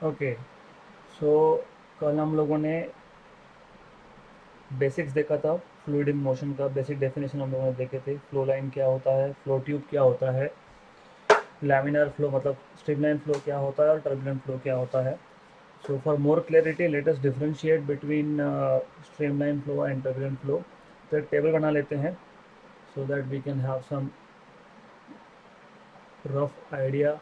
Okay, सो कल हम लोगों ने बेसिक्स देखा था। फ्लूइड इन मोशन का बेसिक डेफिनेशन हम लोगों ने देखे थे। फ्लो लाइन क्या होता है, फ्लो ट्यूब क्या होता है, लैमिनार फ्लो मतलब स्ट्रीमलाइन फ्लो क्या होता है, और टर्बुलेंट फ्लो क्या होता है। So for more clarity let us differentiate between streamline flow and turbulent flow. तो एक टेबल बना लेते हैं so that we can have some rough idea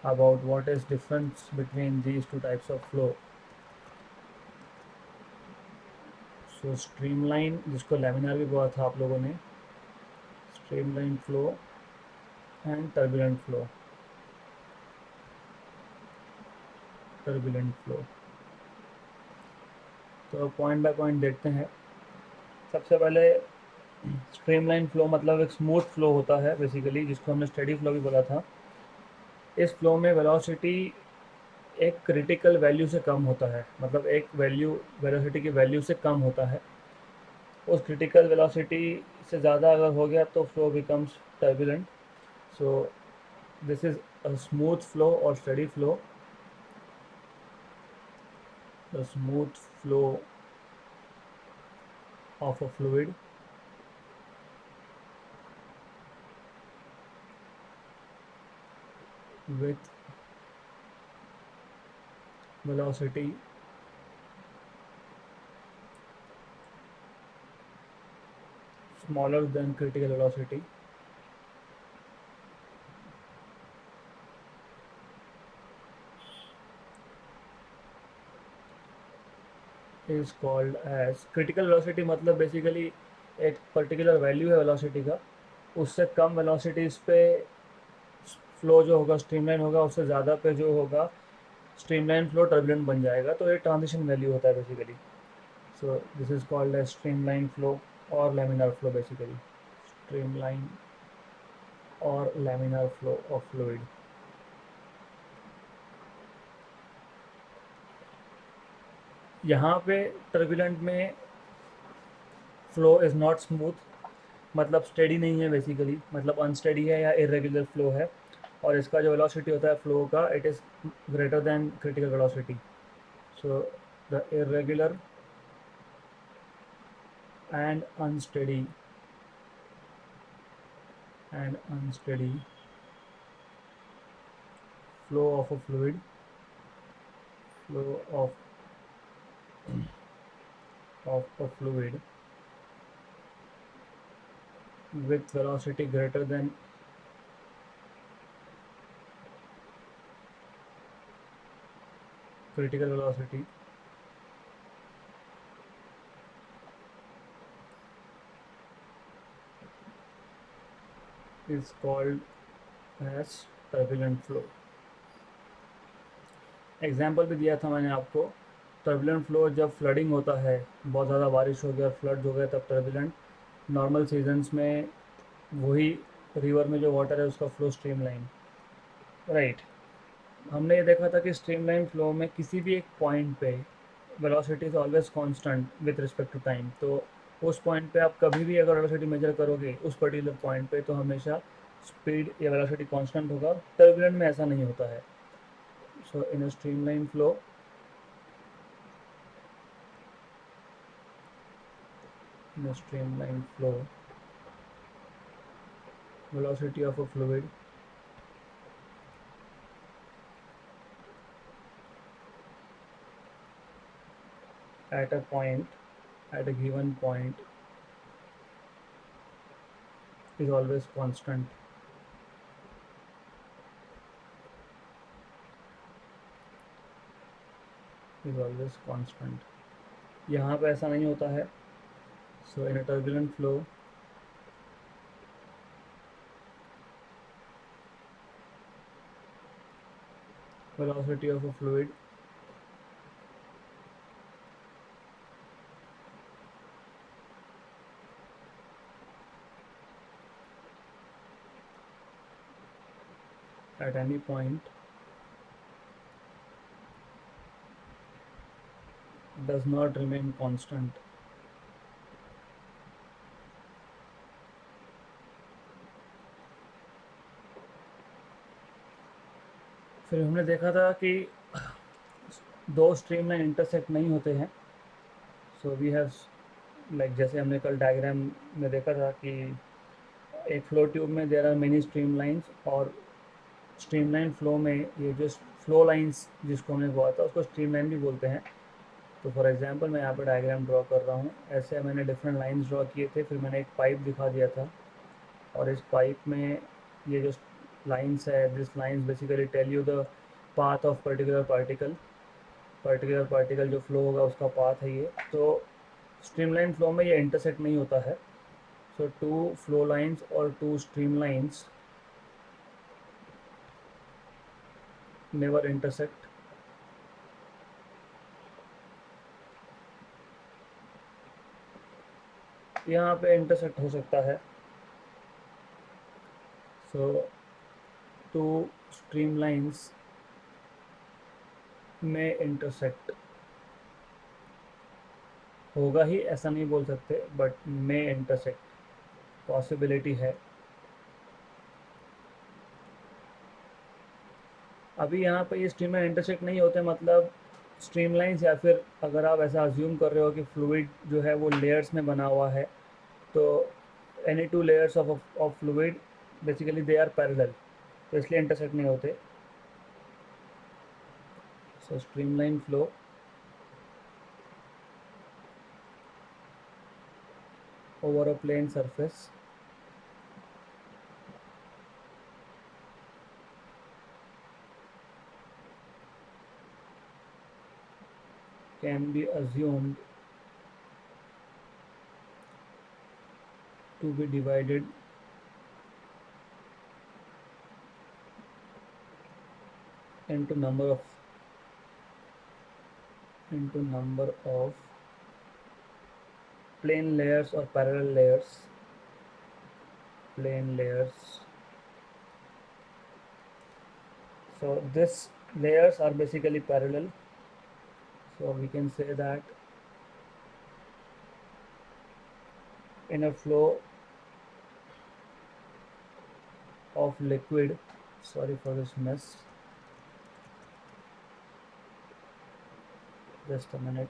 about what is difference between these two types of flow. So streamline, जिसको laminar भी बोला था आप लोगों ने, streamline flow and turbulent flow. तो पॉइंट बाय पॉइंट देखते हैं। सबसे पहले स्ट्रीमलाइन फ्लो मतलब एक स्मूथ फ्लो होता है बेसिकली, जिसको हमने स्टेडी फ्लो भी बोला था। इस फ्लो में वेलोसिटी एक क्रिटिकल वैल्यू से कम होता है, मतलब एक वैल्यू वेलोसिटी की वैल्यू से कम होता है। उस क्रिटिकल वेलोसिटी से ज़्यादा अगर हो गया तो flow becomes turbulent. So this is a smooth flow और steady flow. The smooth flow of a fluid with velocity smaller than critical velocity is called as critical velocity। मतलब बेसिकली एक particular value है velocity का, उससे कम velocities पे flow जो होगा streamline होगा, उससे ज़्यादा पे जो होगा स्ट्रीमलाइन फ्लो टर्बुलेंट बन जाएगा। तो ये ट्रांजिशन वैल्यू होता है basically. So this is called as streamline flow और लैमिनार फ्लो बेसिकली। स्ट्रीमलाइन और लैमिनार फ्लो ऑफ फ्लूइड। यहाँ पे टर्बुलेंट में फ्लो इज़ नॉट स्मूथ, मतलब स्टेडी नहीं है बेसिकली, मतलब अनस्टेडी है या इरेगुलर फ्लो है। और इसका जो वेलोसिटी होता है फ्लो का, it is greater than critical velocity. So the irregular and unsteady and unsteady flow of a fluid, flow of a fluid with velocity greater than critical velocity is called as turbulent flow। Example भी दिया था मैंने आपको। Turbulent flow जब flooding होता है, बहुत ज़्यादा बारिश हो गया, फ्लड हो गया, तब टर्बुलेंट। नॉर्मल सीजन्स में वही रिवर में जो वाटर है उसका फ्लो स्ट्रीमलाइन। राइट। हमने ये देखा था कि स्ट्रीमलाइन फ्लो में किसी भी एक पॉइंट पे velocity is always constant with respect to time. तो उस पॉइंट पे आप कभी भी अगर वेलोसिटी मेजर करोगे उस पर्टिकुलर पॉइंट पे, तो हमेशा स्पीड या वेलोसिटी कांस्टेंट होगा। टर्बुलेंट में ऐसा नहीं होता है। So in a streamline flow, in a streamlined flow, velocity of a fluid at a point, at a given point, is always constant, is always constant। यहाँ पे ऐसा नहीं होता है। So in a turbulent flow, velocity of a fluid at any point does not remain constant। फिर हमने देखा था कि दो स्ट्रीमलाइन इंटरसेक्ट नहीं होते हैं, सो वी हैव लाइक जैसे हमने कल डायग्राम में देखा था कि एक फ्लो ट्यूब में देर आर मेनी स्ट्रीमलाइंस, और स्ट्रीमलाइन फ्लो में ये जो फ्लो लाइंस जिसको हमने बोला था उसको स्ट्रीमलाइन भी बोलते हैं। तो फॉर एग्जांपल मैं यहाँ पर डायग्राम ड्रॉ कर रहा हूँ, ऐसे मैंने डिफरेंट लाइंस ड्रॉ किए थे, फिर मैंने एक पाइप दिखा दिया था, और इस पाइप में ये जो लाइंस है, this lines basically tell you the path of particular particle जो फ्लो होगा उसका पाथ है ये। तो स्ट्रीमलाइन फ्लो में ये इंटरसेक्ट नहीं होता है, सो टू फ्लो लाइंस और two stream lines never intersect. यहाँ पे इंटरसेक्ट हो सकता है, सो टू स्ट्रीम लाइंस में इंटरसेक्ट होगा ही ऐसा नहीं बोल सकते, बट में इंटरसेक्ट पॉसिबिलिटी है। अभी यहाँ पे ये स्ट्रीमलाइन इंटरसेक्ट नहीं होते, मतलब स्ट्रीमलाइंस, या फिर अगर आप ऐसा अज्यूम कर रहे हो कि फ्लूइड जो है वो लेयर्स में बना हुआ है, तो any two layers of fluid basically they are parallel, तो इसलिए इंटरसेक्ट नहीं होते। So streamline flow over a plane surface can be assumed to be divided into number of plane layers or parallel layers. So this layers are basically parallel, so we can say that in a flow of liquid, sorry for this mess, just a minute.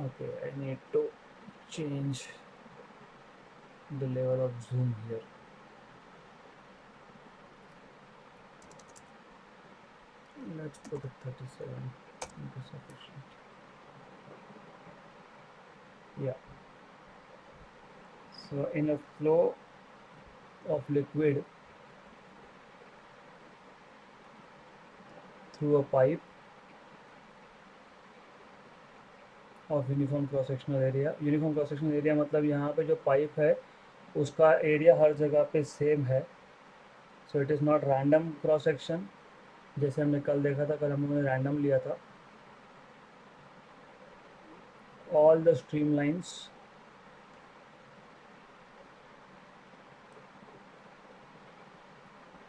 Okay, I need to change the level of zoom here. Let's put it 37 into sufficient. Yeah. So in a flow of liquid through a pipe of uniform cross sectional area, uniform cross sectional area मतलब यहाँ पे जो pipe है उसका area हर जगह पे same है, so it is not random cross section जैसे हमने कल देखा था, कल हमने रैंडम लिया था। All the stream lines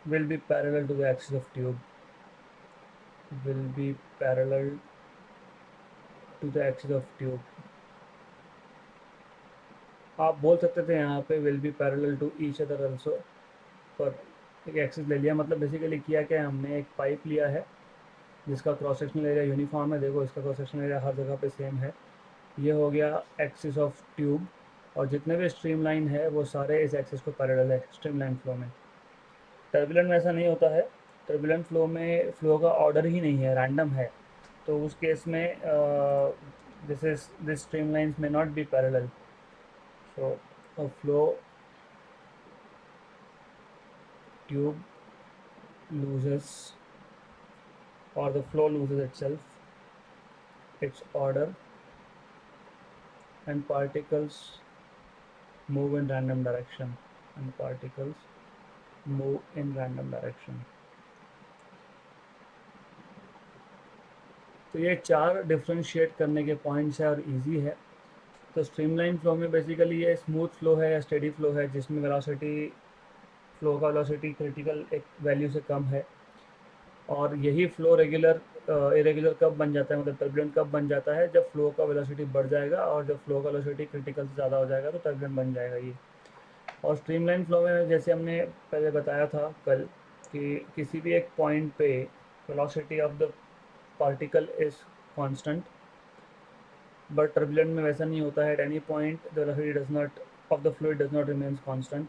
will be parallel to the axis of tube, will be parallel to the axis of tube। आप बोल सकते थे यहाँ पे will be parallel to each other also, पर एक एक्सिस ले लिया, मतलब बेसिकली किया क्या, हमने एक पाइप लिया है जिसका क्रॉस सेक्शनल एरिया यूनिफॉर्म है, देखो इसका क्रॉस सेक्शनल एरिया हर जगह पे सेम है, ये हो गया एक्सिस ऑफ ट्यूब, और जितने भी स्ट्रीम लाइन है वो सारे इस एक्सिस को पैरेलल है स्ट्रीम लाइन फ्लो में। टर्बुलेंट में ऐसा नहीं होता है, टर्बुलेंट फ्लो में फ्लो का ऑर्डर ही नहीं है, रैंडम है, तो उस केस में दिस स्ट्रीम लाइंस में not be parallel, so a flow tube loses, or the flow loses itself, its order, and particles move in random direction, and particles move in random direction। तो ये चार differentiate करने के points है और easy है। तो स्ट्रीमलाइन फ्लो में बेसिकली ये स्मूथ फ्लो है या स्टेडी फ्लो है जिसमें वेलोसिटी, फ्लो का वेलोसिटी क्रिटिकल एक वैल्यू से कम है, और यही फ्लो रेगुलर इरेगुलर कब बन जाता है, मतलब टर्बुलेंट कब बन जाता है, जब फ्लो का वेलोसिटी बढ़ जाएगा और जब फ्लो का वेलोसिटी क्रिटिकल से ज़्यादा हो जाएगा तो टर्बुलेंट बन जाएगा ये। और स्ट्रीमलाइन फ्लो में जैसे हमने पहले बताया था कल कि किसी भी एक पॉइंट पे velocity of the particle is constant, but turbulent में वैसा नहीं होता है। At any point the velocity does not of the fluid does not remains constant.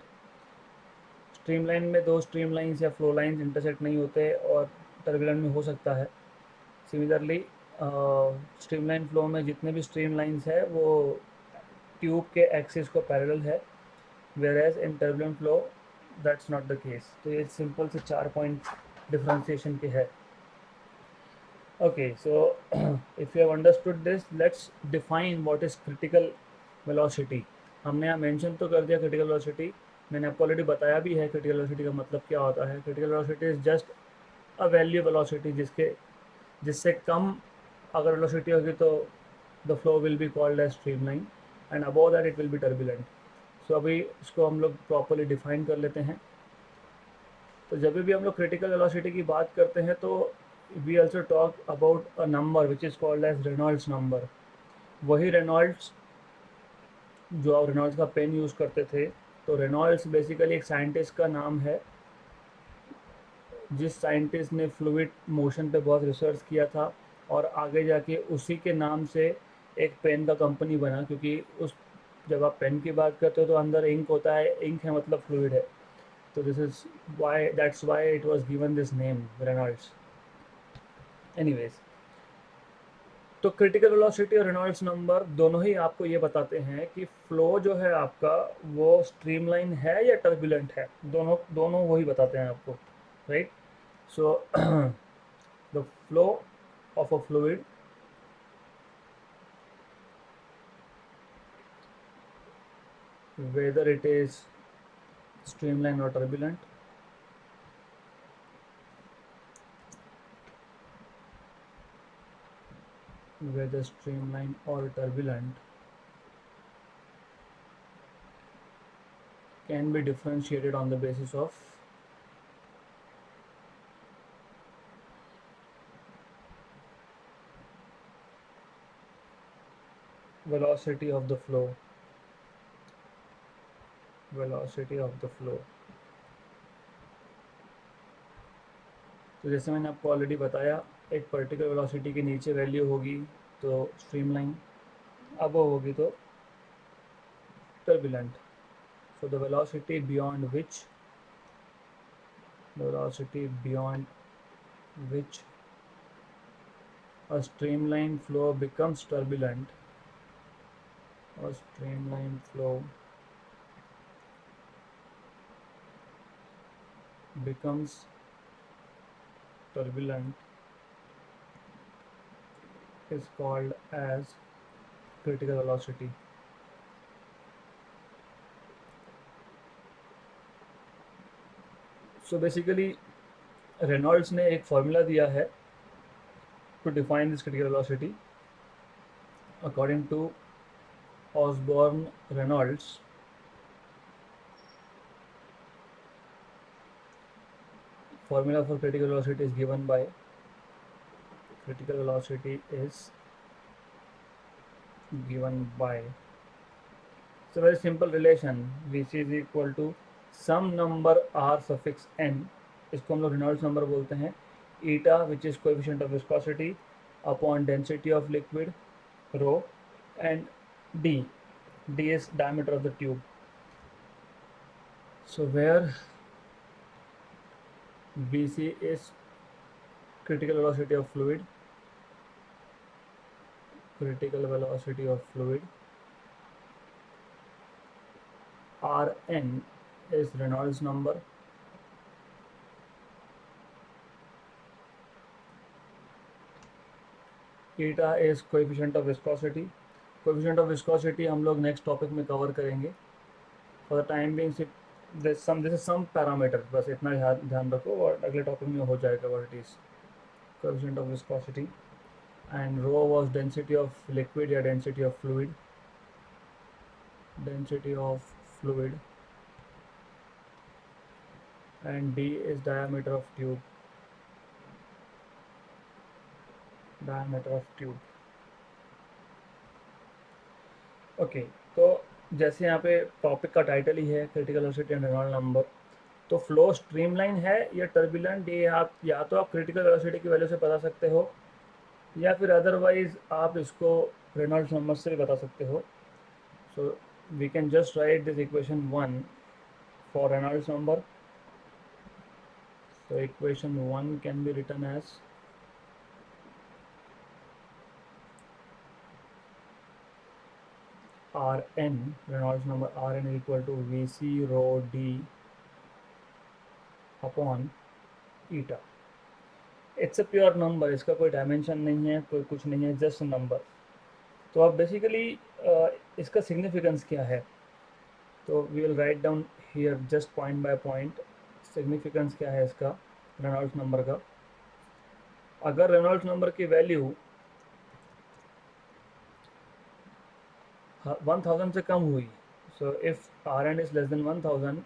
Streamline में दो स्ट्रीमलाइंस या फ्लो लाइंस इंटरसेक्ट नहीं होते और टर्बुलेंट में हो सकता है। सिमिलरली स्ट्रीमलाइन फ्लो में जितने भी स्ट्रीम लाइंस है वो ट्यूब के एक्सिस को पैरेलल है, whereas in turbulent flow that's not the case. तो ये सिंपल से 4 पॉइंट डिफ्रेंसिएशन के है। Okay, so if you have understood this, let's define what is critical velocity. हमने यहाँ मेंशन तो कर दिया क्रिटिकल वेलोसिटी, मैंने आपको ऑलरेडी बताया भी है क्रिटिकल वेलोसिटी का मतलब क्या होता है। Critical velocity is just a value velocity जिससे कम अगर वेलोसिटी होगी तो the flow will be called as streamline and above that it will be turbulent. So अभी इसको हम लोग प्रॉपरली डिफाइन कर लेते हैं। तो जब भी हम लोग क्रिटिकल वेलोसिटी की बात करते हैं तो we also talk about a number which is called as Reynolds number. वही रेनॉल्ड्स जो आप रेनॉल्ड्स का पेन यूज़ करते थे, तो रेनॉल्ड्स बेसिकली एक साइंटिस्ट का नाम है जिस साइंटिस्ट ने फ्लूइड मोशन पे बहुत रिसर्च किया था और आगे जाके उसी के नाम से एक पेन का कंपनी बना, क्योंकि उस जब आप पेन की बात करते हो तो अंदर इंक होता है, इंक है मतलब फ्लूइड है। तो this is why that's why it was given this name Reynolds. Anyways, तो क्रिटिकल वेलोसिटी और रेनॉल्ड्स नंबर दोनों ही आपको ये बताते हैं कि फ्लो जो है आपका वो स्ट्रीमलाइन है या टर्बुलेंट है। दोनों दोनों वही बताते हैं आपको, right. So the flow of a fluid whether it is streamlined or turbulent whether streamlined or turbulent can be differentiated on the basis of velocity of the flow, velocity of the flow। तो जैसे मैंने आपको already बताया, एक particular velocity के नीचे value होगी तो स्ट्रीमलाइन, अब होगी तो turbulent। so the velocity beyond which the velocity beyond which a streamline flow becomes turbulent, a streamline flow becomes turbulent is called as critical velocity। So basically Reynolds ने एक formula दिया है to define this critical velocity. According to Osborne Reynolds, formula for critical velocity is given by critical velocity is given by, it's a very simple relation, which is equal to some number r suffix n, इसको हम लोग Reynolds number बोलते हैं, eta which is coefficient of viscosity upon density of liquid rho and d, d is diameter of the tube। so where bc is critical velocity of fluid, critical velocity of fluid, Rn is Reynolds number, eta is coefficient of viscosity। coefficient of viscosity हम लोग next topic में cover करेंगे। For the time being this is some parameter, बस इतना ध्यान रखो और अगले टॉपिक में हो जाएगा what it is coefficient of viscosity। and rho was density of liquid या density of fluid, density of fluid, and d is diameter of tube। Diameter of tube. Okay, तो जैसे यहाँ पे टॉपिक का टाइटल ही है critical velocity and Reynolds number, तो flow streamline है या टर्बुलेंट, ये आप या तो आप क्रिटिकल वेलोसिटी की वैल्यू से बता सकते हो, या फिर अदरवाइज आप इसको रेनॉल्ड्स नंबर से भी बता सकते हो। So we can just write this equation 1 for Reynolds number. So equation 1 can be written as Rn, Reynolds number Rn is equal to Vc rho d upon eta. It's a pure number, इसका कोई dimension नहीं है, कोई कुछ नहीं है, just number. तो अब बेसिकली इसका सिग्निफिकेंस क्या है, तो we will write down here just point by point significance क्या है इसका रेनॉल्ड्स नंबर का। अगर रेनॉल्ड्स नंबर की वैल्यू 1000 से कम हुई, so if R N is less than 1000,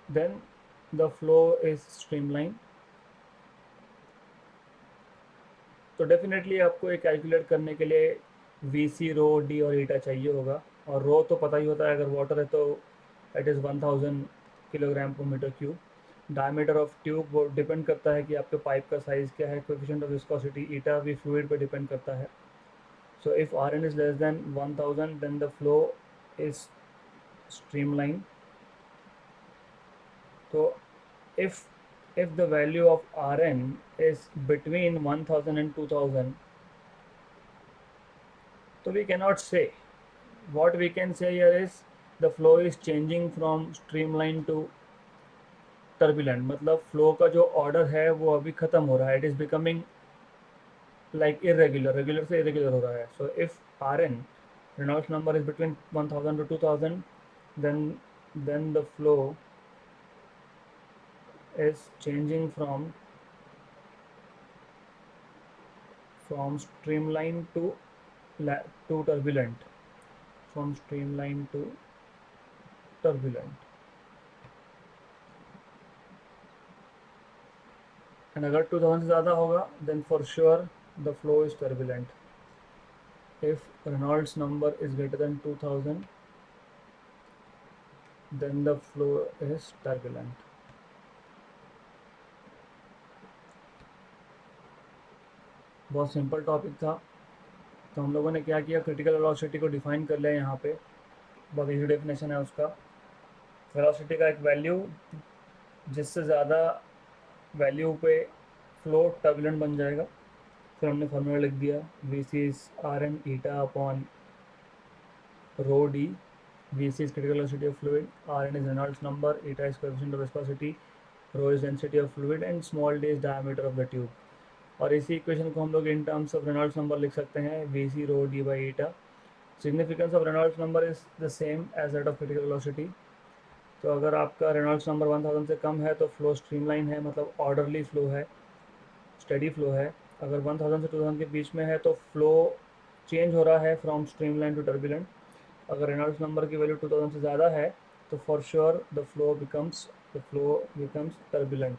then the flow is streamlined। तो डेफिनेटली आपको ये कैलकुलेट करने के लिए वी सी रो डी और ईटा चाहिए होगा, और रो तो पता ही होता है, अगर वाटर है तो it is 1000 kilogram per meter cube. Diameter of tube वो डिपेंड करता है कि आपके पाइप का साइज़ क्या है। कोएफिशिएंट ऑफ विस्कोसिटी ईटा भी फ्लूइड पे डिपेंड करता है। So if R N is less than 1000 then the flow is streamline. तो if the value of Rn is between 1000 and 2000, so we cannot say. What we can say here is the flow is changing from streamline to turbulent, मतलब flow का जो order है वो अभी ख़त्म हो रहा है, it is becoming like irregular, regular से irregular हो रहा है। So if Rn Reynolds number is between 1000 to 2000, then the flow is changing from streamline to turbulent, from streamline to turbulent। And अगर 2000 से ज़्यादा होगा then for sure the flow is turbulent. If Reynolds number is greater than 2000 then the flow is turbulent. बहुत simple topic था। तो हम लोगों ने क्या किया, क्रिटिकल वेलोसिटी को डिफाइन कर लिया यहाँ पे, बहुत इजी डेफिनेशन है उसका। वेलोसिटी का एक वैल्यू जिससे ज़्यादा वैल्यू पे फ्लो टर्बुलेंट बन जाएगा। फिर हमने फार्मूला लिख दिया, V C is R N eta upon rho D. Vc is critical velocity of fluid, Rn is Reynolds number, eta is coefficient of viscosity, rho is density of fluid and small d is diameter of the tube। और इसी equation को हम लोग in terms of Reynolds number लिख सकते हैं, Vc rho d by eta। Significance of Reynolds number is the same as that of critical velocity. तो अगर आपका रेनॉल्ड्स नंबर 1000 से कम है तो फ्लो स्ट्रीमलाइन है, मतलब ऑर्डरली फ्लो है, स्टडी फ्लो है। अगर 1000 से 2000 के बीच में है तो फ्लो चेंज हो रहा है फ्रॉम स्ट्रीमलाइन टू टर्बुलेंट। अगर रेनॉल्ड्स नंबर की वैल्यू 2000 से ज़्यादा है तो for sure the flow becomes turbulent.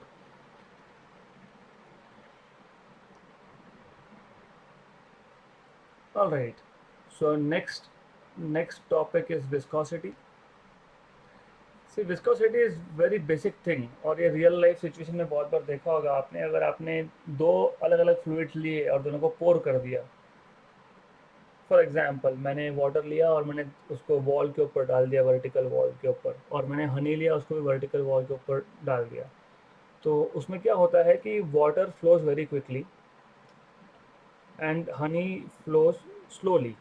All right, so next topic is viscosity. See viscosity is very basic thing, और ये रियल लाइफ सिचुएशन में बहुत बार देखा होगा आपने। अगर आपने दो अलग अलग फ्लूइड्स लिए और दोनों को पोर कर दिया, फॉर एग्जाम्पल मैंने वाटर लिया और मैंने उसको वॉल के ऊपर डाल दिया, वर्टिकल वॉल के ऊपर, और मैंने हनी लिया उसको भी वर्टिकल वॉल के ऊपर डाल दिया। तो उसमें क्या होता है कि water flows very quickly and Honey flows slowly.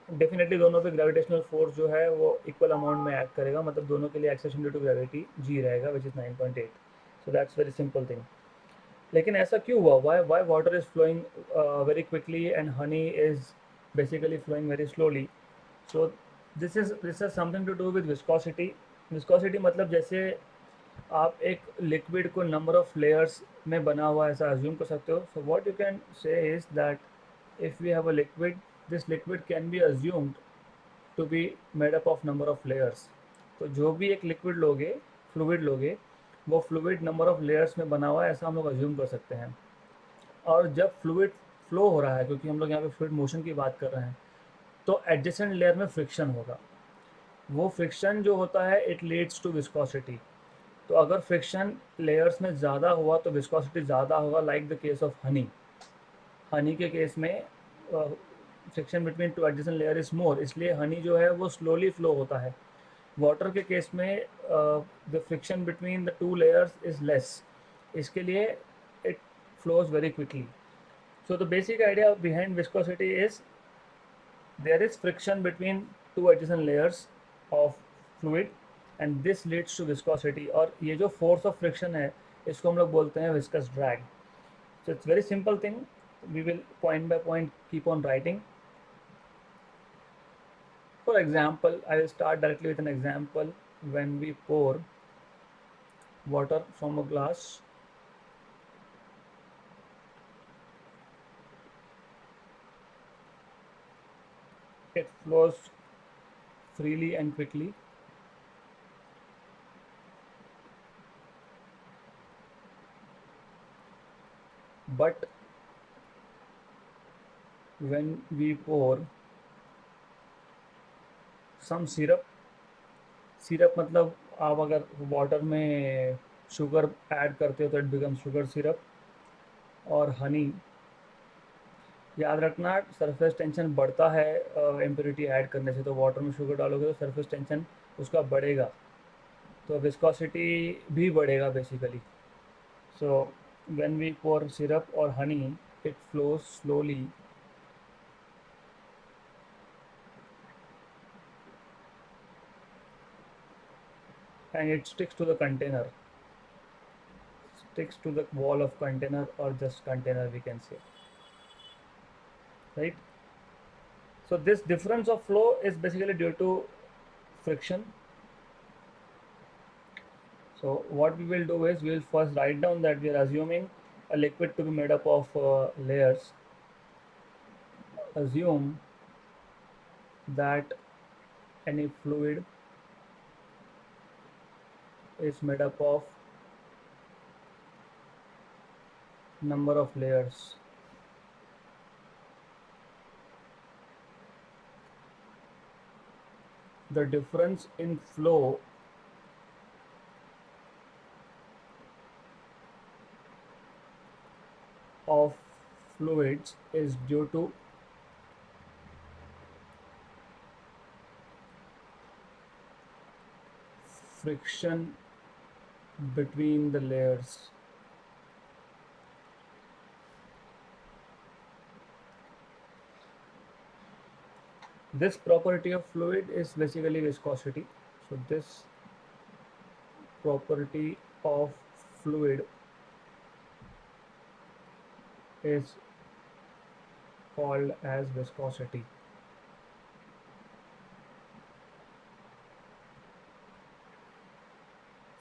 Definitely दोनों पे ग्रेविटेशनल फोर्स जो है वो इक्वल अमाउंट में एक्ट करेगा, मतलब दोनों के लिए acceleration due to gravity g रहेगा, which is 9.8। So that's very simple thing. लेकिन ऐसा क्यों हुआ, why water is flowing very quickly and honey is basically flowing very slowly. So this is something to do with viscosity. Viscosity मतलब जैसे आप एक liquid को नंबर ऑफ लेयर्स में बना हुआ ऐसा अज्यूम कर सकते हो। So what you can say is that if we have a liquid, this liquid can be assumed to be made up of number of layers. तो जो भी एक लिक्विड लोगे, फ्लूइड लोगे, वो फ्लूइड नंबर ऑफ लेयर्स में बना हुआ है, ऐसा हम लोग अज्यूम कर सकते हैं। और जब फ्लूइड फ्लो हो रहा है, क्योंकि हम लोग यहाँ पे फ्लूइड मोशन की बात कर रहे हैं, तो एडजेसेंट लेयर में फ्रिक्शन होगा। वो फ्रिक्शन जो होता है इट लीड्स टू विस्कोसिटी। तो अगर फ्रिक्शन लेयर्स में ज़्यादा हुआ तो विस्कोसिटी ज़्यादा होगा, like the case of honey. Honey के केस में friction between two adjacent layer is more, इसलिए हनी जो है वो स्लोली फ्लो होता है। वाटर के केस में the friction between the two layers is less, इसके लिए it flows very quickly. So the basic idea behind viscosity is there is friction between two adjacent layers of fluid and this leads to viscosity, और ये जो force of friction है इसको हम लोग बोलते हैं viscous drag. So it's very simple thing, we will point by point keep on writing. For example, I will start directly with an example. When we pour water from a glass, it flows freely and quickly. But when we pour some syrup, syrup मतलब आप अगर water में sugar add करते हो तो it become sugar syrup. और हनी, याद रखना सरफेस टेंशन बढ़ता है इम्प्योरिटी ऐड करने से, तो वाटर में शुगर डालोगे तो सरफेस टेंशन उसका बढ़ेगा, तो विस्कोसिटी भी बढ़ेगा basically. So when we pour syrup और honey, it flows slowly and it sticks to the container, sticks to the wall of container or just container we can say, right? So this difference of flow is basically due to friction. So what we will do is we will first write down that we are assuming a liquid to be made up of layers. Assume that any fluid is made up of number of layers. The difference in flow of fluids is due to friction between the layers. This property of fluid is basically viscosity. So this property of fluid is called as viscosity.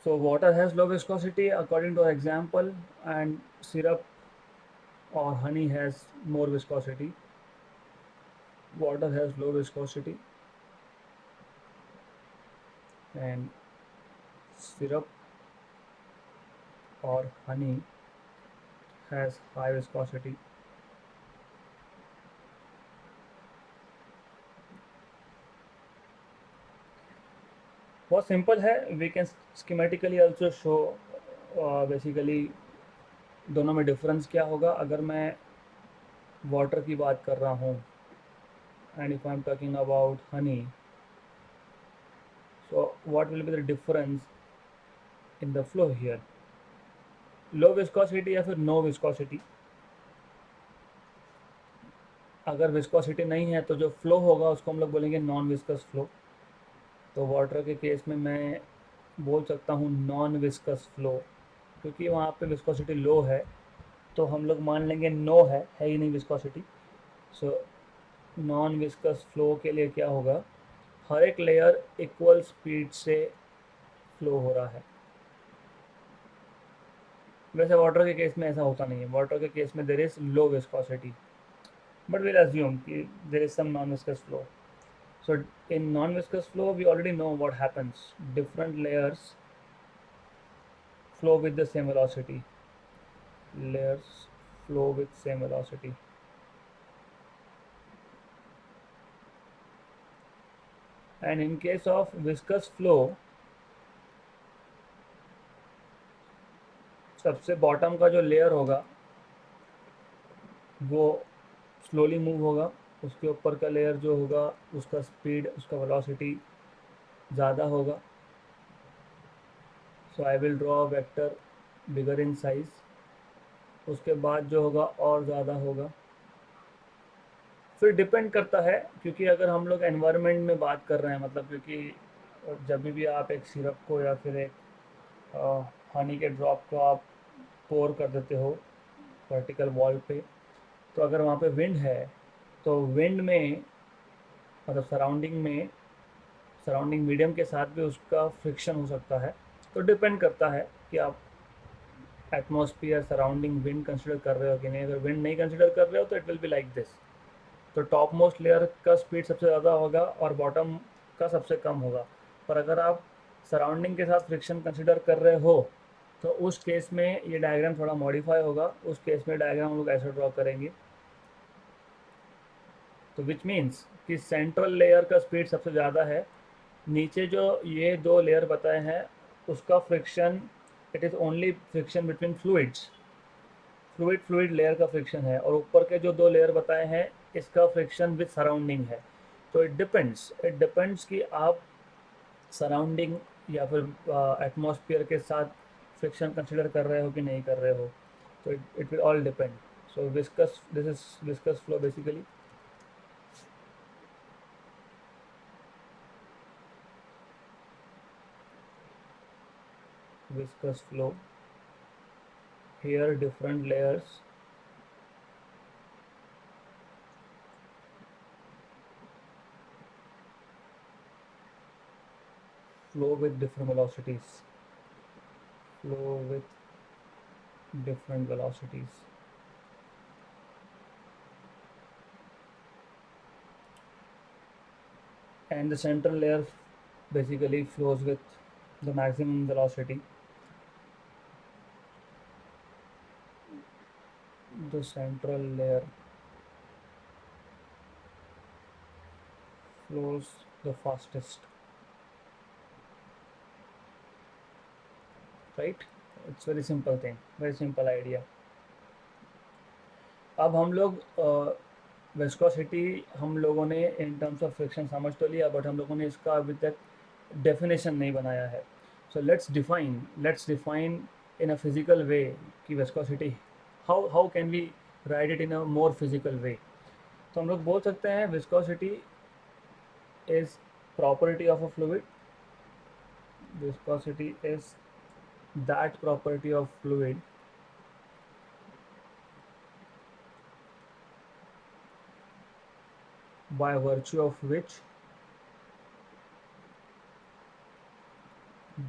So water has low viscosity according to our example, and syrup or honey has more viscosity. Water has low viscosity and syrup or honey has high viscosity. बहुत simple है, we can schematically also show basically दोनों में difference क्या होगा। अगर मैं water की बात कर रहा हूँ and if I am talking about Honey, so what will be the difference in the flow here, low viscosity या फिर नो विस्कोसिटी। अगर विस्कोसिटी नहीं है तो जो फ्लो होगा उसको हम लोग बोलेंगे नॉन विस्कस फ्लो। तो वाटर के केस में मैं बोल सकता हूँ नॉन विस्कस फ्लो, क्योंकि वहाँ पे विस्कोसिटी लो है, तो हम लोग मान लेंगे नो है ही नहीं viscosity. So non viscous flow के लिए क्या होगा, हर एक लेयर इक्वल स्पीड से फ्लो हो रहा है। वैसे वाटर के केस में ऐसा होता नहीं है, वाटर के केस में there is low viscosity, but we'll assume there is some non-viscous flow. So in non-viscous flow, we already know what happens. Different layers flow with the same velocity. Layers flow with same velocity. And in case of viscous flow, सबसे bottom का जो layer होगा वो slowly move होगा, उसके ऊपर का layer जो होगा उसका स्पीड, उसका वेलोसिटी ज़्यादा होगा. So I will draw vector bigger in size. उसके बाद जो होगा और ज़्यादा होगा. फिर डिपेंड करता है, क्योंकि अगर हम लोग एनवायरनमेंट में बात कर रहे हैं, मतलब क्योंकि जब भी आप एक सिरप को या फिर एक हनी के ड्रॉप को आप पोर कर देते हो वर्टिकल वॉल पे, तो अगर वहाँ पे विंड है तो विंड में, मतलब सराउंडिंग मीडियम के साथ भी उसका फ्रिक्शन हो सकता है. तो डिपेंड करता है कि आप एटमॉस्फेयर सराउंडिंग विंड कंसिडर कर रहे हो कि नहीं. अगर विंड नहीं कंसिडर कर रहे हो तो it will be like this. तो टॉप मोस्ट लेयर का स्पीड सबसे ज़्यादा होगा और बॉटम का सबसे कम होगा. पर अगर आप सराउंडिंग के साथ फ्रिक्शन कंसिडर कर रहे हो तो उस केस में ये डायग्राम थोड़ा मॉडिफाई होगा. उस केस में डायग्राम हम लोग ऐसे ड्रॉ करेंगे. तो विच मीन्स कि सेंट्रल लेयर का स्पीड सबसे ज़्यादा है. नीचे जो ये दो लेयर बताए हैं उसका friction, it is only friction between fluids. Fluid layer का फ्रिक्शन है. और ऊपर के जो दो लेयर बताए हैं इसका फ्रिक्शन विद सराउंडिंग है. तो इट डिपेंड्स कि आप सराउंडिंग या फिर एटमॉस्फेयर के साथ फ्रिक्शन कंसिडर कर रहे हो कि नहीं कर रहे हो. तो it will all depend. So viscous, this is viscous flow basically. Viscous flow, here different layers flow with different velocities, flow with different velocities. And the central layer basically flows with the maximum velocity. The central layer flows the fastest, right? It's very simple thing, very simple idea. अब हम लोग viscosity हम लोगों ने इन terms of friction समझ तो लिया, but हम लोगों ने इसका अभी तक डेफिनेशन नहीं बनाया है. So let's define in a physical way कि viscosity, how can we write it in a more physical way. तो हम लोग बोल सकते हैं viscosity is property of a fluid. Viscosity is that property of fluid by virtue of which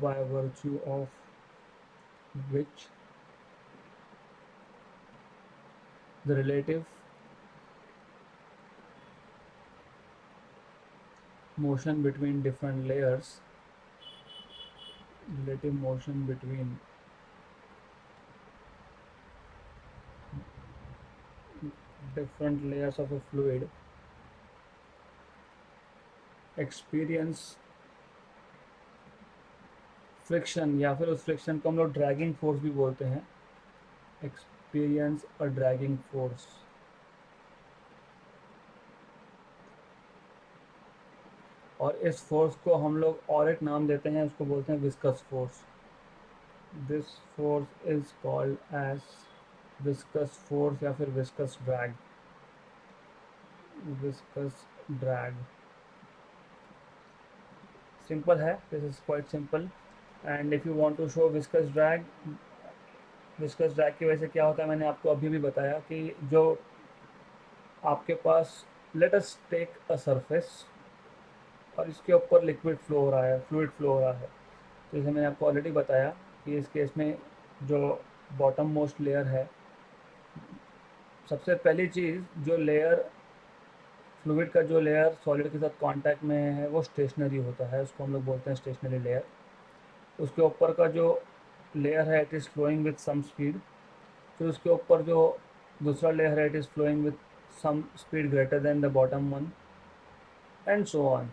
by virtue of which the relative motion between different layers, relative motion between different layers of a fluid experience friction, या फिर उस friction को हम लोग dragging force भी बोलते हैं. Experience अ dragging force. और इस फोर्स को हम लोग और एक नाम देते हैं, उसको बोलते हैं viscous force. This force is called as viscous force या फिर viscous drag. Viscous drag simple है. This is quite simple. And if you want to show viscous drag की वजह से क्या होता है, मैंने आपको अभी भी बताया कि जो आपके पास, let us take a surface और इसके ऊपर लिक्विड फ्लो हो रहा है, फ्लूइड फ्लो हो रहा है. तो जैसे मैंने आपको ऑलरेडी बताया कि इस केस में जो बॉटम मोस्ट लेयर है, सबसे पहली चीज़, जो लेयर फ्लूइड का जो लेयर सॉलिड के साथ कांटेक्ट में है वो स्टेशनरी होता है, उसको हम लोग बोलते हैं स्टेशनरी लेयर. उसके ऊपर का जो लेयर है it is flowing with some speed, फिर उसके ऊपर जो दूसरा लेयर है it is flowing with some speed greater than the bottom one, and so on.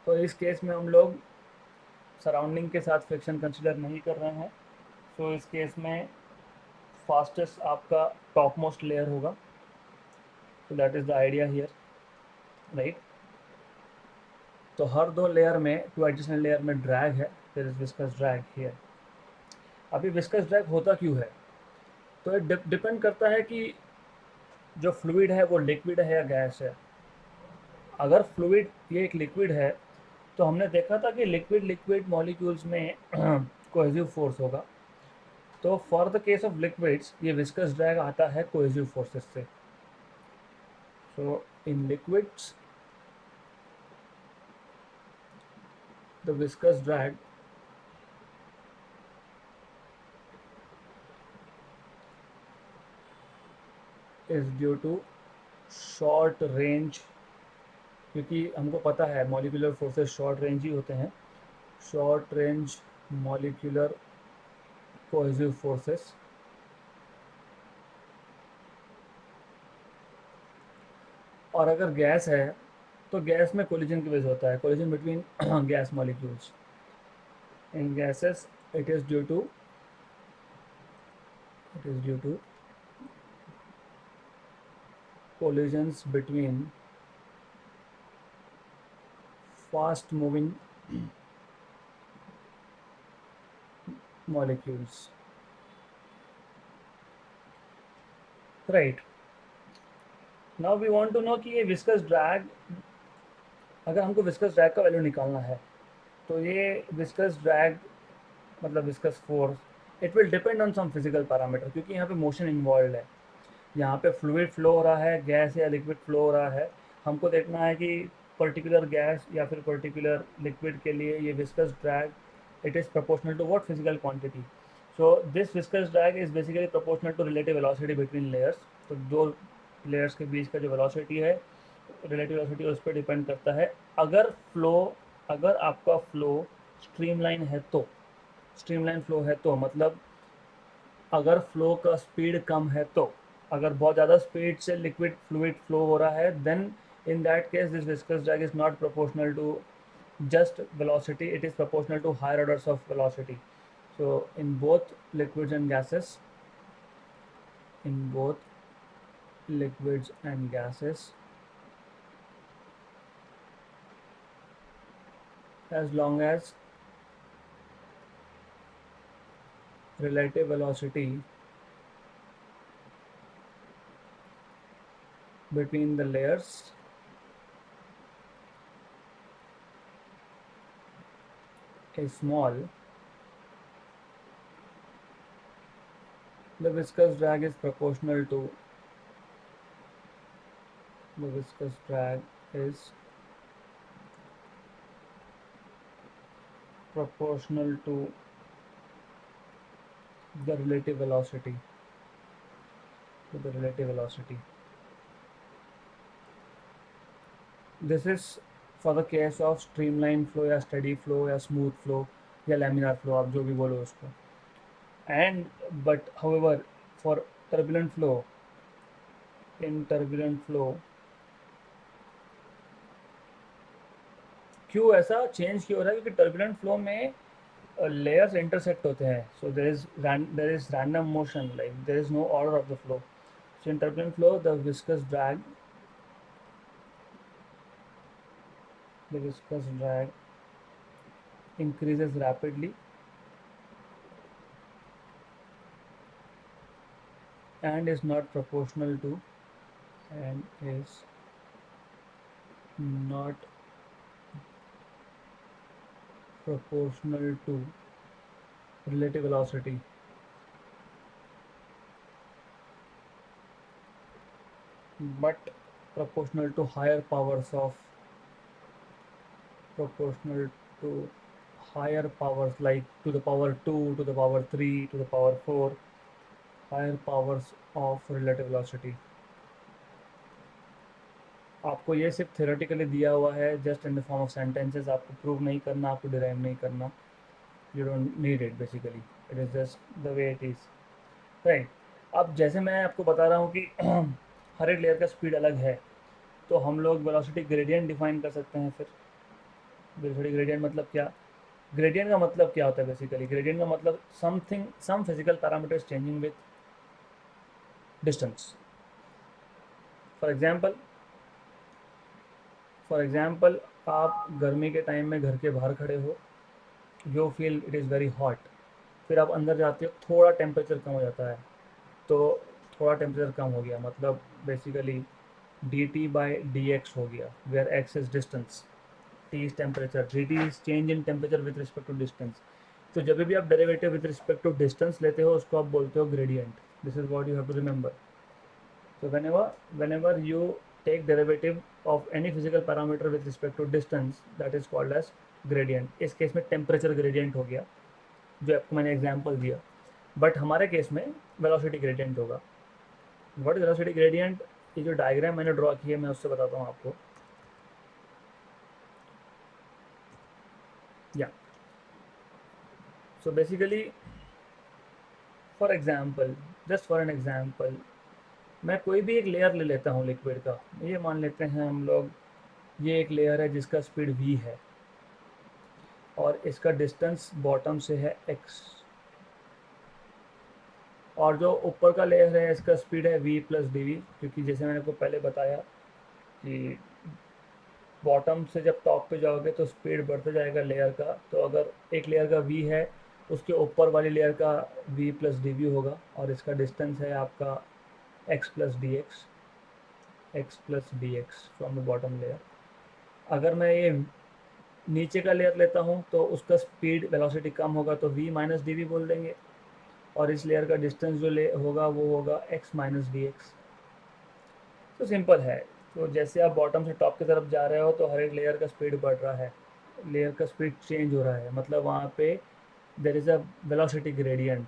तो इस केस में हम लोग सराउंडिंग के साथ फ्रिक्शन कंसिडर नहीं कर रहे हैं। तो इस केस में फास्टेस्ट आपका टॉप मोस्ट लेयर होगा। तो that is the idea here, right. तो हर दो लेयर में, टू एडिशनल लेयर में ड्रैग है, there is viscous drag here. अभी विस्कस ड्रैग होता क्यों है? तो ये डिपेंड करता है कि जो फ्लूइड है वो लिक्विड है या गैस है। अगर फ्लूइड ये एक लिक्विड है तो हमने देखा था कि लिक्विड लिक्विड मॉलिक्यूल्स में कोहेसिव फोर्स होगा। तो for the case of liquids ये विस्कस ड्रैग आता है कोहेसिव फोर्सेस से। So in liquids the viscous drag is due to short range, क्योंकि हमको पता है मॉलिक्यूलर फोर्सेस शॉर्ट रेंज ही होते हैं। Short range molecular cohesive forces. और अगर गैस है तो गैस में कोलिजन की वजह होता है, collision between gas molecules. In gases it is due to it is due to collisions between fast moving molecules, right? Now we want to know कि ये विस्कस ड्रैग, अगर हमको विस्कस ड्रैग का वैल्यू निकालना है तो ये विस्कस ड्रैग मतलब viscous force it will depend on some physical parameter, क्योंकि यहाँ पे मोशन इन्वॉल्व है। यहाँ पे फ्लूइड फ्लो हो रहा है, गैस या लिक्विड फ्लो हो रहा है। हमको देखना है कि पर्टिकुलर गैस या फिर पर्टिकुलर लिक्विड के लिए ये viscous drag it is proportional to what physical quantity. So this viscous drag is basically proportional to relative velocity between layers. तो दो लेयर्स के बीच का जो वेलोसिटी है, रिलेटिव वेलोसिटी उस पर डिपेंड करता है। अगर फ्लो अगर आपका फ्लो स्ट्रीमलाइन है तो, स्ट्रीमलाइन फ्लो है तो मतलब अगर फ्लो का स्पीड कम है तो, अगर बहुत ज़्यादा स्पीड से लिक्विड फ्लूइड फ्लो हो रहा है, then in that case this viscous drag is not proportional to just velocity, it is proportional to higher orders of velocity. So in both liquids and gases, in both liquids and gases, as long as relative velocity between the layers is small, the viscous drag is proportional to the viscous drag is proportional to the relative velocity, to the relative velocity. This is for the case of streamline flow या steady flow या smooth flow या laminar flow, आप जो भी बोलो उसको। And but however for turbulent flow, in turbulent flow क्यों ऐसा चेंज क्यों हो रहा है? क्योंकि टर्बुलेंट फ्लो में layers intersect होते हैं, so there is random motion, like there is no order of the flow. So in turbulent flow the viscous drag increases rapidly and is not proportional to and is not proportional to relative velocity, but proportional to higher powers of proportional to higher powers, like to the power 2, to the power 3, to the power 4, higher powers of relative velocity आपको ये सिर्फ theoretically दिया हुआ है, just in the form of sentences, आपको prove नहीं करना, आपको डिराइव नहीं करना, you don't need it basically, it is just the way it is, right. अब जैसे मैं आपको बता रहा हूँ कि हर एक लेयर का स्पीड अलग है, तो हम लोग वेलोसिटी ग्रेडियंट डिफाइन कर सकते हैं फिर। वेलोसिटी ग्रेडियंट मतलब क्या? ग्रेडियंट का मतलब क्या होता है बेसिकली? ग्रेडियंट का मतलब something, some physical parameters changing with distance. For example, आप गर्मी के टाइम में घर के बाहर खड़े हो, you feel it is very hot, फिर आप अंदर जाते हो, थोड़ा टेम्परेचर कम हो जाता है, तो थोड़ा टेम्परेचर कम हो गया मतलब basically D T by D X हो गया, where X is distance, T is temperature, D T is change in temperature with respect to distance. तो जब भी आप derivative with respect to distance लेते हो, उसको आप बोलते हो gradient. This is what you have to remember. So whenever you take derivative of any physical parameter with respect to distance, that is called as gradient। इस case में temperature gradient हो गया, जो आपको मैंने एग्जांपल दिया, बट हमारे case में वेलोसिटी ग्रेडियंट होगा। What is velocity gradient? ये जो डायग्राम मैंने ड्रॉ की है, मैं उससे बताता हूँ आपको। या so basically, for example, just for an example, मैं कोई भी एक लेयर ले लेता हूँ लिक्विड का। ये मान लेते हैं हम लोग, ये एक लेयर है जिसका स्पीड v है, और इसका डिस्टेंस बॉटम से है x, और जो ऊपर का लेयर है इसका स्पीड है v प्लस डी वी, क्योंकि जैसे मैंने आपको पहले बताया कि बॉटम से जब टॉप पे जाओगे तो स्पीड बढ़ता जाएगा लेयर का। तो अगर एक लेयर का v है, उसके ऊपर वाली लेयर का v प्लस डी वी होगा, और इसका डिस्टेंस है आपका x plus D x, from the bottom layer. अगर मैं ये नीचे का लेयर लेता हूँ तो उसका स्पीड वेलोसिटी कम होगा, तो v माइनस डी वी बोल देंगे, और इस लेयर का डिस्टेंस जो ले होगा वो होगा x माइनस डी एक्स। तो सिंपल है। तो जैसे आप बॉटम से टॉप की तरफ जा रहे हो, तो हर एक लेयर का स्पीड बढ़ रहा है, लेयर का स्पीड चेंज हो रहा है, मतलब वहाँ पे there is a velocity gradient.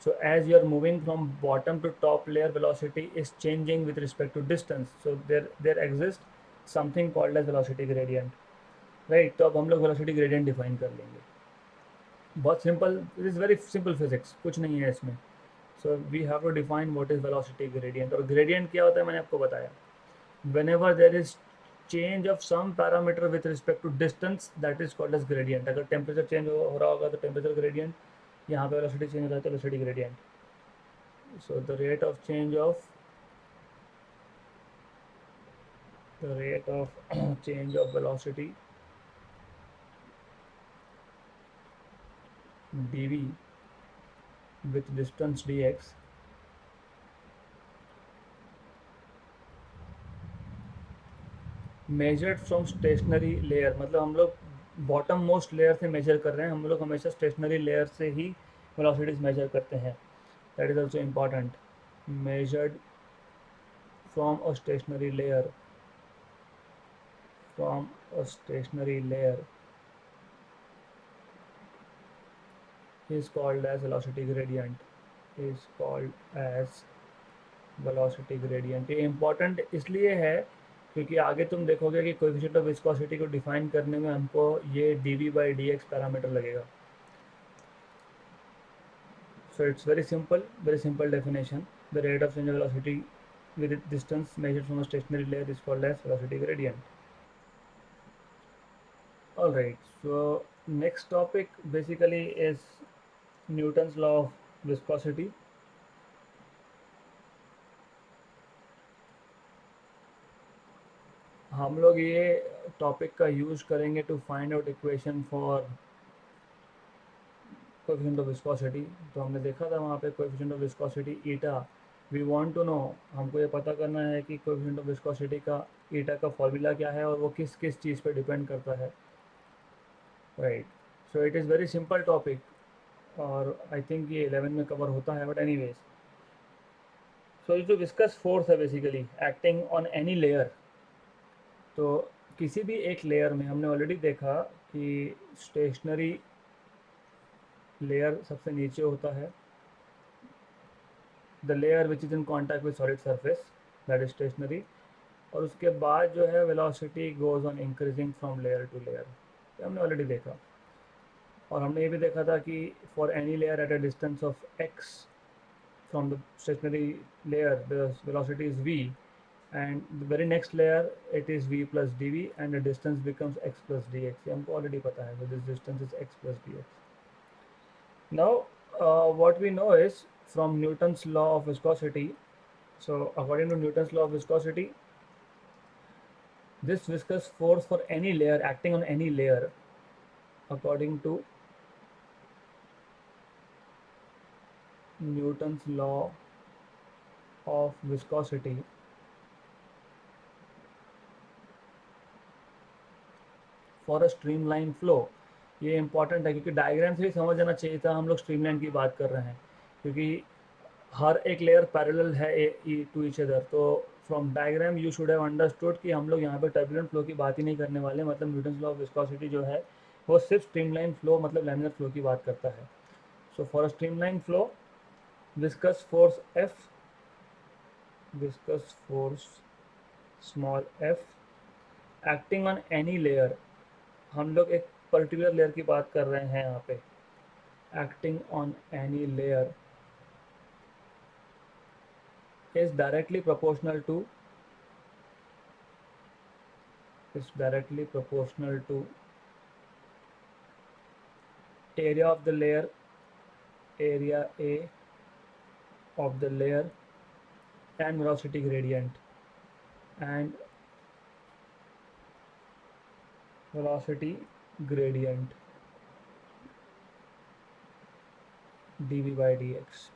So as you are moving from bottom to top layer, velocity is changing with respect to distance. So there exists something called as velocity gradient, right? तो अब हम लोग velocity gradient define कर लेंगे। बहुत simple, it is very simple physics, कुछ नहीं है इसमें। So we have to define what is velocity gradient. और ग्रेडियंट क्या होता है मैंने आपको बताया, whenever there is change of some parameter with respect to distance, that is called as gradient। अगर टेम्परेचर चेंज हो रहा होगा तो टेम्परेचर ग्रेडियंट, यहाँ पे वेलोसिटी चेंज हो रहा है तो velocity gradient. So the rate of change of velocity dv with distance dx measured from stationary layer, मतलब हम लोग बॉटम मोस्ट लेयर से मेजर कर रहे हैं, हम लोग हमेशा स्टेशनरी लेयर से ही वेलोसिटीज मेजर करते हैं। That is also important. Measured from a stationary layer, from a stationary layer is called as velocity gradient, is called as velocity gradient। ये इम्पॉर्टेंट इसलिए है क्योंकि आगे तुम देखोगे कि कोएफिशिएंट ऑफ विस्कोसिटी को डिफाइन करने में हमको ये d v by D x parameter लगेगा। So it's very simple definition. The rate of change of velocity with distance measured from a stationary layer is called as velocity gradient. Alright, so next topic basically is Newton's law of viscosity। हम लोग ये topic का use करेंगे to find out equation for coefficient of viscosity. तो हमने देखा था वहाँ पे coefficient of viscosity eta. We want to know, हमको ये पता करना है कि कोएफिशिएंट ऑफ विस्कोसिटी का ईटा का फॉर्मूला क्या है और वो किस किस चीज़ पे डिपेंड करता है, right. So it is very simple topic, और आई थिंक ये 11 में कवर होता है, बट एनीवेज। सो जो विस्कस फोर्स है basically acting on any layer, तो किसी भी एक लेयर में हमने ऑलरेडी देखा कि स्टेशनरी लेयर सबसे नीचे होता है, the layer which is in contact with solid surface, that is stationary. और उसके बाद जो है velocity goes on increasing from layer to layer, ये हमने ऑलरेडी देखा। और हमने ये भी देखा था कि for any layer at a distance of x from the stationary layer the velocity is v, and the very next layer it is v plus dv and the distance becomes x plus dx, ये हमको already पता है, so this distance is x plus dx. Now what we know is from Newton's law of viscosity, so according to Newton's law of viscosity, this viscous force for any layer acting on any layer according to Newton's law of viscosity for a streamline flow, ये important है क्योंकि diagram से ही समझ आना चाहिए था हम लोग स्ट्रीमलाइन की बात कर रहे हैं, क्योंकि हर एक लेयर पैरेलल है टू ईच अदर। तो from diagram you should have understood कि हम लोग यहाँ पे टर्बुलेंट फ्लो की बात ही नहीं करने वाले, मतलब न्यूटन्स लॉ ऑफ विस्कोसिटी जो है वो सिर्फ स्ट्रीमलाइन फ्लो मतलब लैमिनर फ्लो की बात करता है। So for a streamline flow viscous force F, viscous force small F acting on any layer, हम लोग एक पर्टिकुलर लेयर की बात कर रहे हैं यहाँ पे, acting on any layer is directly proportional to area of the layer, area A of the layer, and velocity gradient, and velocity gradient dv by dx.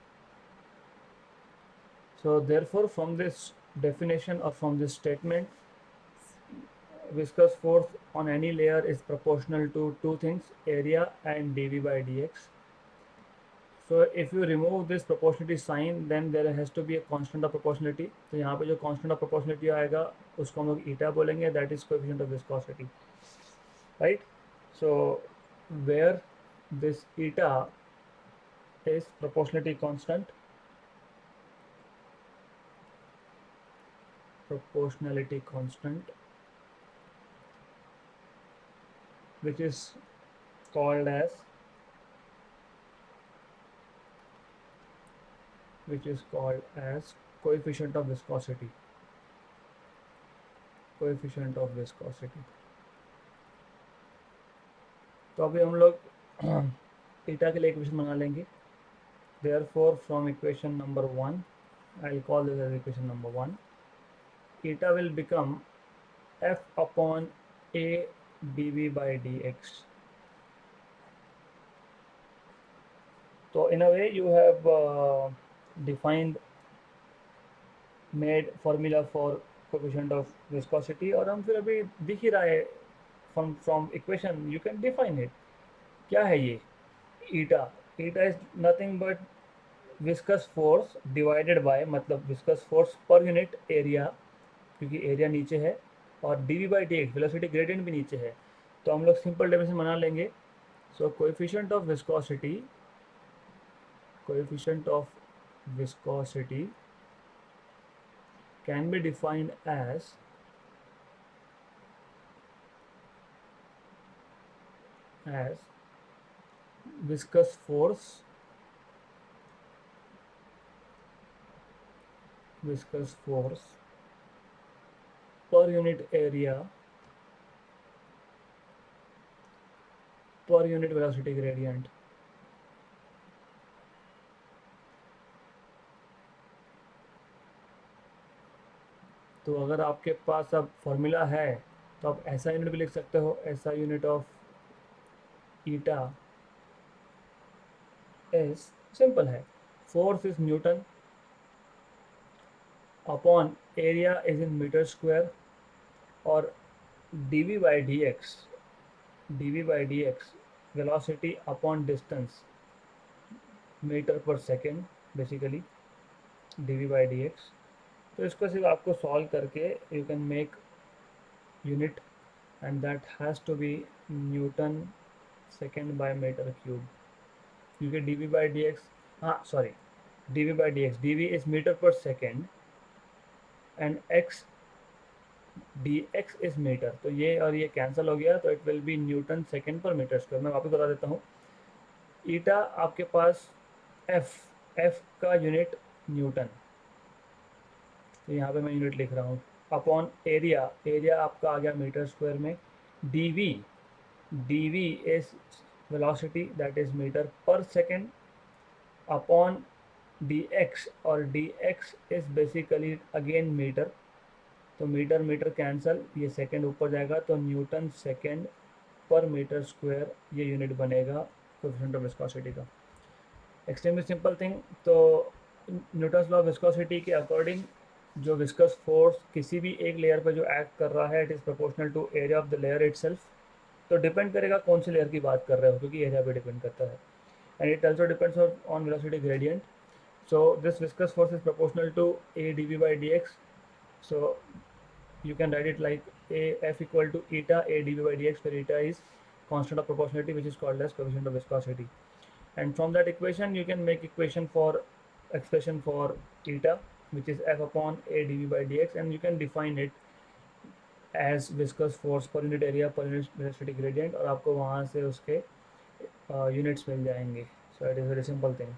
So therefore from this definition or from this statement, viscous force on any layer is proportional to two things, area and dv by dx. So if you remove this proportionality sign, then there has to be a constant of proportionality. तो यहाँ पे जो constant of proportionality आएगा उसको हम लोग eta बोलेंगे, that is coefficient of viscosity, right? So where this eta is proportionality constant, which is called as coefficient of viscosity, coefficient of viscosity. तो अभी हम लोग eta के लिए इक्वेशन बना लेंगे। Therefore from equation number 1, I'll call this as equation number 1, eta will become f upon a dv by dx. So in a way you have defined, made formula for coefficient of viscosity, और हम फिर अभी दिख ही रहा है from equation you can define it. क्या है ये eta? Eta is nothing but viscous force divided by, मतलब viscous force per unit area, क्योंकि एरिया नीचे है, और dv by dx velocity gradient भी नीचे है, तो हम लोग सिंपल डेफिनेशन बना लेंगे। So coefficient of viscosity can be defined as viscous force per unit area per unit velocity gradient. तो अगर आपके पास अब फॉर्मूला है तो आप ऐसा यूनिट भी लिख सकते हो, ऐसा unit of eta is simple है, force is newton upon area is in metre square, और dv by dx velocity upon distance metre per second, basically dv by dx। तो इसको सिर्फ आपको सॉल्व करके you can make unit, and that has to be newton second by metre cube, क्योंकि dv by dx, हाँ sorry, dv by dx, dv is meter per second and x dx is metre, तो ये और ये cancel हो गया, तो it will be newton second per metre square. मैं वापस बता देता हूँ, ईटा आपके पास एफ का यूनिट न्यूटन, तो यहाँ पे मैं यूनिट लिख रहा हूँ, अपॉन एरिया, एरिया आपका आ गया मीटर स्क्वायर में, dv, dv is velocity that is metre per second, upon dx, और dx is basically again metre, तो मीटर मीटर कैंसल, ये सेकेंड ऊपर जाएगा, तो newton second per metre square ये यूनिट बनेगा कोएफिशिएंट ऑफ विस्कोसिटी का। एक्सट्रीमली सिंपल थिंग, तो न्यूटन्स लॉ ऑफ विस्कोसिटी के अकॉर्डिंग जो विस्कस फोर्स किसी भी एक लेयर पर जो एक्ट कर रहा है, it is proportional to area of the layer itself. तो डिपेंड करेगा कौन सी लेयर की बात कर रहे हो, क्योंकि एरिया पे डिपेंड करता है, and it also depends on velocity gradient. So this viscous force is proportional to a dv by dx. So you can write it like a f equal to eta a dv by dx, where eta is constant of proportionality, which is called as coefficient of viscosity. And from that equation you can make expression for eta, which is f upon a dv by dx, and you can define it as viscous force per unit area per unit velocity gradient, और आपको वहाँ से उसके units मिल जाएंगे। So it is very simple thing.